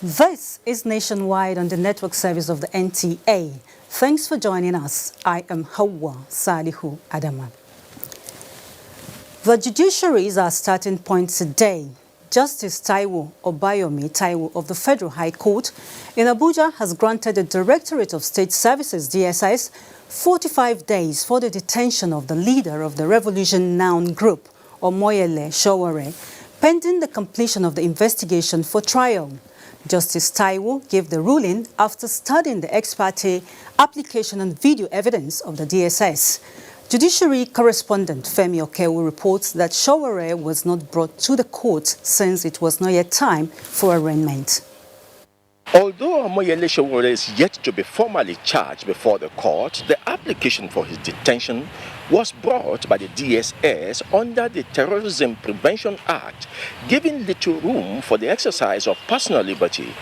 This is Nationwide on the network service of the NTA. Thanks for joining us. I am Hawa Salihu Adama. The judiciary is our starting point today. Justice Taiwo Obayomi Taiwo of the Federal High Court in Abuja has granted the Directorate of State Services, DSS, 45 days for the detention of the leader of the Revolution Noun Group, Omoyele Sowore, pending the completion of the investigation for trial. Justice Taiwo gave the ruling after studying the ex parte application and video evidence of the DSS. Judiciary correspondent Femi Okewu reports that Sowore was not brought to the court since it was not yet time for arraignment. Although Omoyele Sowore is yet to be formally charged before the court, the application for his detention was brought by the DSS under the Terrorism Prevention Act, giving little room for the exercise of personal liberty,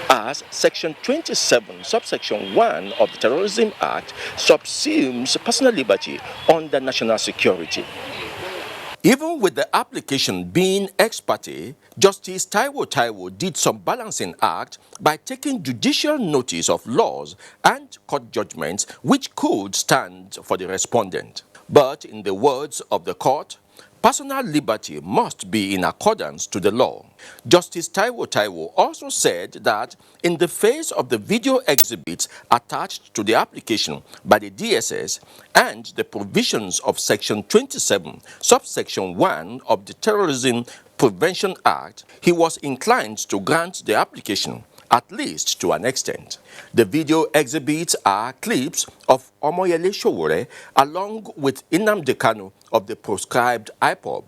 as Section 27, subsection 1 of the Terrorism Act subsumes personal liberty under national security. Even with the application being ex parte, Justice Taiwo did some balancing act by taking judicial notice of laws and court judgments which could stand for the respondent. But in the words of the court, personal liberty must be in accordance to the law. Justice Taiwo also said that in the face of the video exhibits attached to the application by the DSS and the provisions of Section 27, subsection 1 of the Terrorism Prevention Act, he was inclined to grant the application, at least to an extent. The video exhibits are clips of Omoyele Sowore along with Nnamdi Kanu of the proscribed IPOB,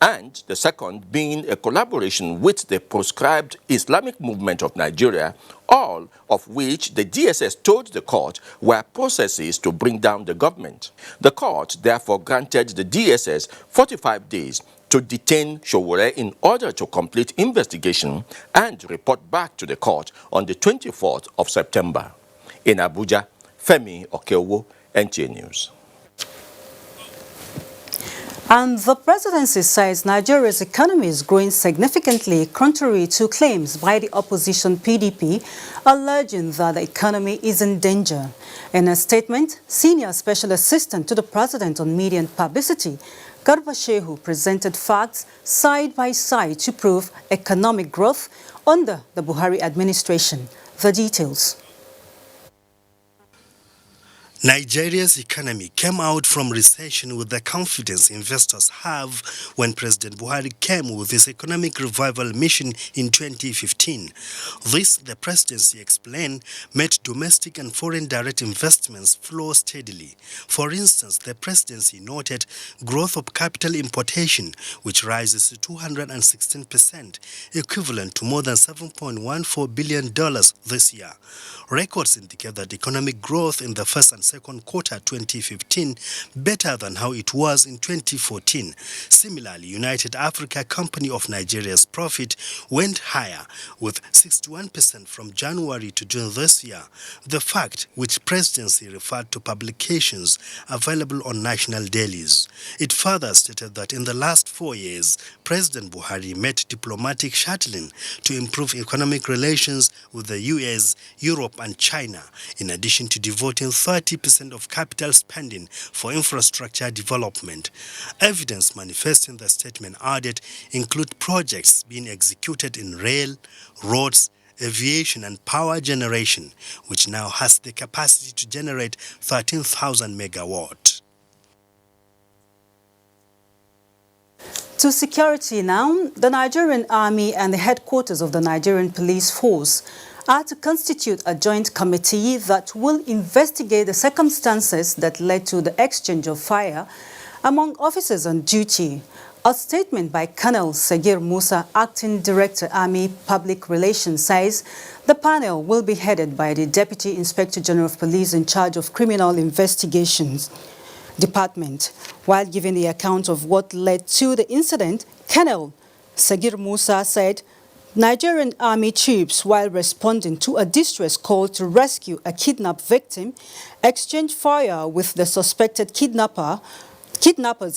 and the second being a collaboration with the proscribed Islamic Movement of Nigeria, all of which the DSS told the court were processes to bring down the government. The court therefore granted the DSS 45 days to detain Sowore in order to complete investigation and report back to the court on the 24th of September. In Abuja, Femi Okewu, NTA News. And the presidency says Nigeria's economy is growing significantly, contrary to claims by the opposition PDP, alleging that the economy is in danger. In a statement, Senior Special Assistant to the President on Media and Publicity, Garba Shehu, presented facts side by side to prove economic growth under the Buhari administration. The details. Nigeria's economy came out from recession with the confidence investors have when President Buhari came with his economic revival mission in 2015. This, the presidency explained, made domestic and foreign direct investments flow steadily. For instance, the presidency noted growth of capital importation, which rises to 216%, equivalent to more than $7.14 billion this year. Records indicate that economic growth in the first and second quarter 2015 better than how it was in 2014. Similarly, United Africa Company of Nigeria's profit went higher with 61% from January to June this year. The fact which presidency referred to publications available on national dailies. It further stated that in the last 4 years, President Buhari made diplomatic shuttling to improve economic relations with the US, Europe and China, in addition to devoting 30% of capital spending for infrastructure development. Evidence manifest in the statement added include projects being executed in rail, roads, aviation and power generation, which now has the capacity to generate 13,000 megawatts. To security now, the Nigerian Army and the headquarters of the Nigerian Police Force are to constitute a joint committee that will investigate the circumstances that led to the exchange of fire among officers on duty. A statement by Colonel Sagir Musa, Acting Director, Army Public Relations, says the panel will be headed by the Deputy Inspector General of Police in charge of Criminal Investigations Department. While giving the account of what led to the incident, Colonel Sagir Musa said Nigerian Army troops, while responding to a distress call to rescue a kidnapped victim, exchanged fire with the suspected kidnappers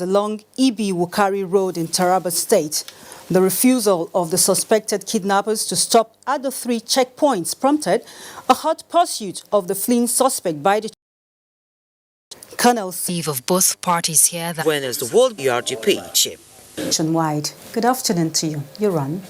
along Ibi Wukari Road in Taraba State. The refusal of the suspected kidnappers to stop at the 3 checkpoints prompted a hot pursuit of the fleeing suspect by the Colonel of both parties here. When is the World ERGP ship? Nationwide. Good afternoon to you. You're on.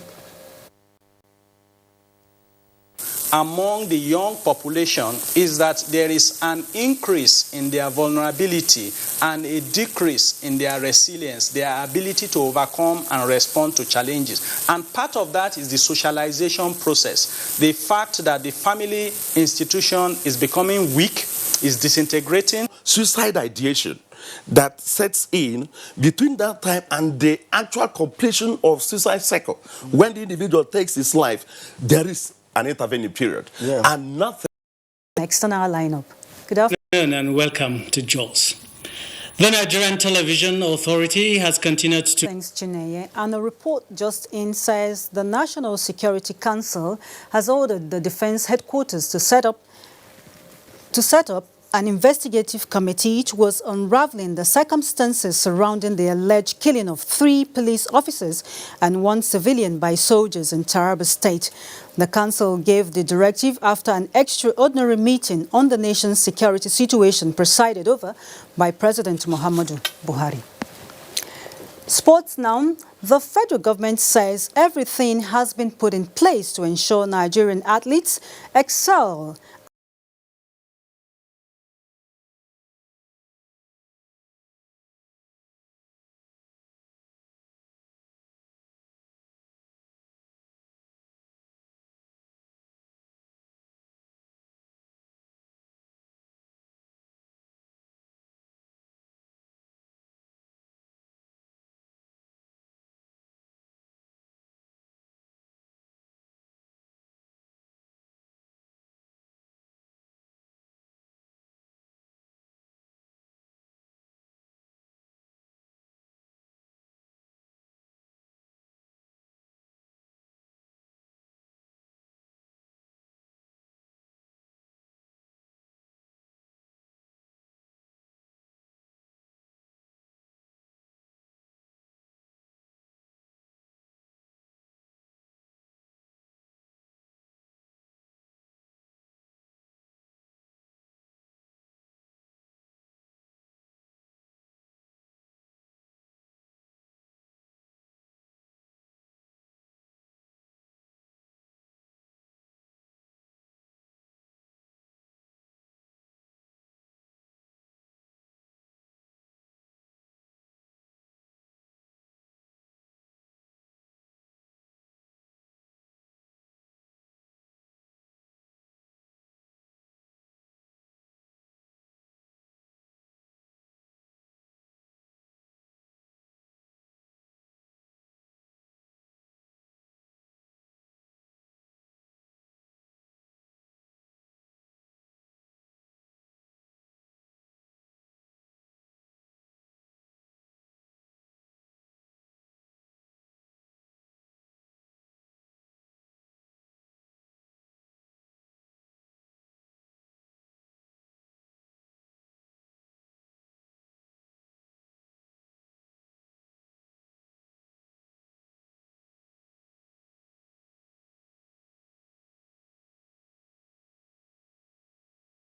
Among the young population is that there is an increase in their vulnerability and a decrease in their resilience, their ability to overcome and respond to challenges. And part of that is the socialization process. The fact that the family institution is becoming weak, is disintegrating. Suicide ideation that sets in between that time and the actual completion of suicide cycle. When the individual takes his life, there is an intervening period. And nothing. Next on our lineup. Good afternoon and welcome to JAWS. The Nigerian Television Authority has continued to... Thanks, Chineye. And a report just in says the National Security Council has ordered the Defense Headquarters to set up an investigative committee was unraveling the circumstances surrounding the alleged killing of 3 police officers and 1 civilian by soldiers in Taraba State. The council gave the directive after an extraordinary meeting on the nation's security situation presided over by President Muhammadu Buhari. Sports now. The federal government says everything has been put in place to ensure Nigerian athletes excel